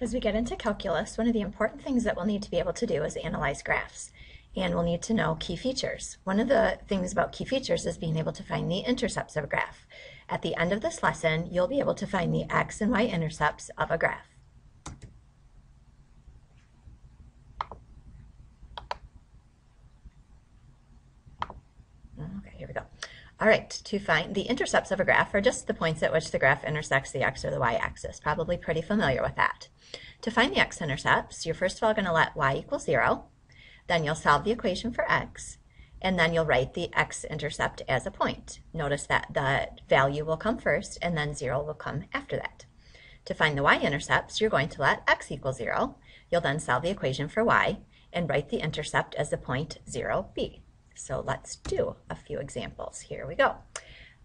As we get into calculus, one of the important things that we'll need to be able to do is analyze graphs. And we'll need to know key features. One of the things about key features is being able to find the intercepts of a graph. At the end of this lesson, you'll be able to find the x and y intercepts of a graph. Okay, here we go. All right, to find the intercepts of a graph are just the points at which the graph intersects the x or the y-axis. Probably pretty familiar with that. To find the x-intercepts, you're first of all going to let y equal 0. Then you'll solve the equation for x, and then you'll write the x-intercept as a point. Notice that the value will come first, and then 0 will come after that. To find the y-intercepts, you're going to let x equal 0. You'll then solve the equation for y, and write the intercept as the point 0, b. So let's do a few examples. Here we go.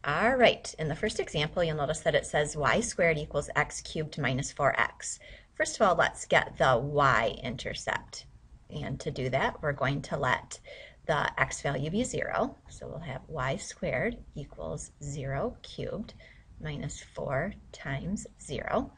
All right, in the first example, you'll notice that it says y squared equals x cubed minus 4x. First of all, let's get the y-intercept. And to do that, we're going to let the x value be 0. So we'll have y squared equals 0 cubed minus 4 times 0.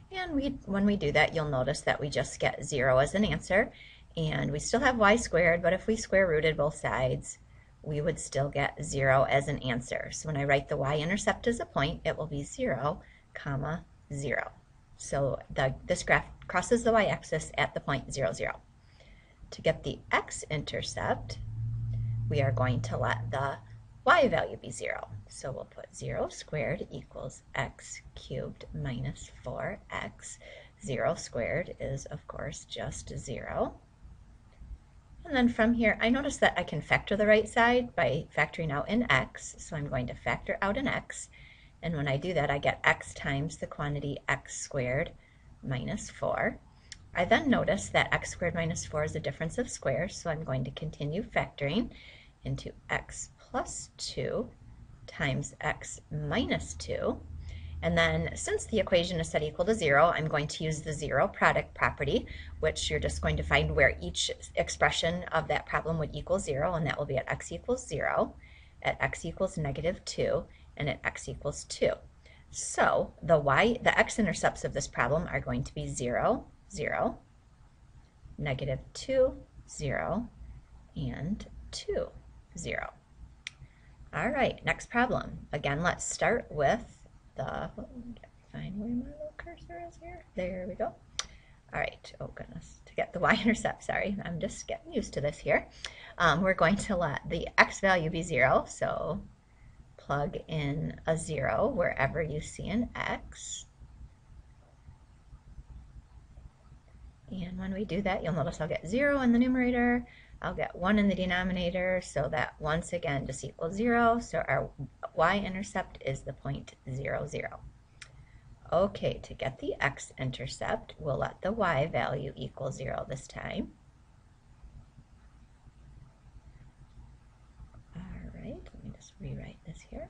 And when we do that, you'll notice that we just get 0 as an answer. And we still have y squared, but if we square rooted both sides, we would still get 0 as an answer. So when I write the y-intercept as a point, it will be 0, comma, 0. So this graph crosses the y-axis at the point 0, 0. To get the x-intercept, we are going to let the y value be 0. So we'll put 0 squared equals x cubed minus 4x. 0 squared is, of course, just 0. And then from here, I notice that I can factor the right side by factoring out an x. So I'm going to factor out an x. And when I do that, I get x times the quantity x squared minus 4. I then notice that x squared minus 4 is a difference of squares, so I'm going to continue factoring into x plus 2 times x minus 2. And then since the equation is set equal to 0, I'm going to use the zero product property, which you're just going to find where each expression of that problem would equal 0, and that will be at x equals 0, at x equals negative 2, and at x equals 2. So the x-intercepts of this problem are going to be 0, 0, negative 2, 0, and 2, 0. All right, next problem. Again, let's start with find where my little cursor is here. There we go. All right, oh goodness, to get the y-intercept, sorry, I'm just getting used to this here. We're going to let the x value be 0, so plug in a 0 wherever you see an x. And when we do that, you'll notice I'll get 0 in the numerator, I'll get 1 in the denominator, so that once again just equals 0, so our y-intercept is the point 0, 0. Okay, to get the x-intercept, we'll let the y value equal 0 this time. All right, let me just rewrite this here.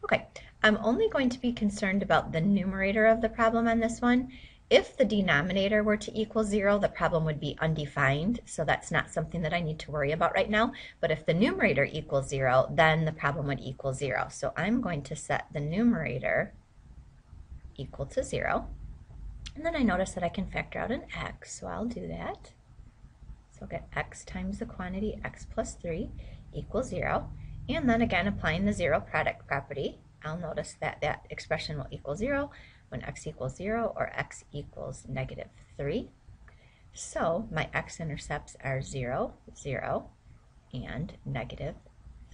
Okay, I'm only going to be concerned about the numerator of the problem on this one. If the denominator were to equal 0, the problem would be undefined, so that's not something that I need to worry about right now. But if the numerator equals 0, then the problem would equal 0. So I'm going to set the numerator equal to 0. And then I notice that I can factor out an x, so I'll do that. So I'll get x times the quantity x plus 3 equals 0. And then again, applying the zero product property, I'll notice that that expression will equal 0 when x equals 0 or x equals negative 3. So my x-intercepts are 0, 0, and negative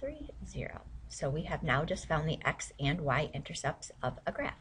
3, 0. So we have now just found the x and y-intercepts of a graph.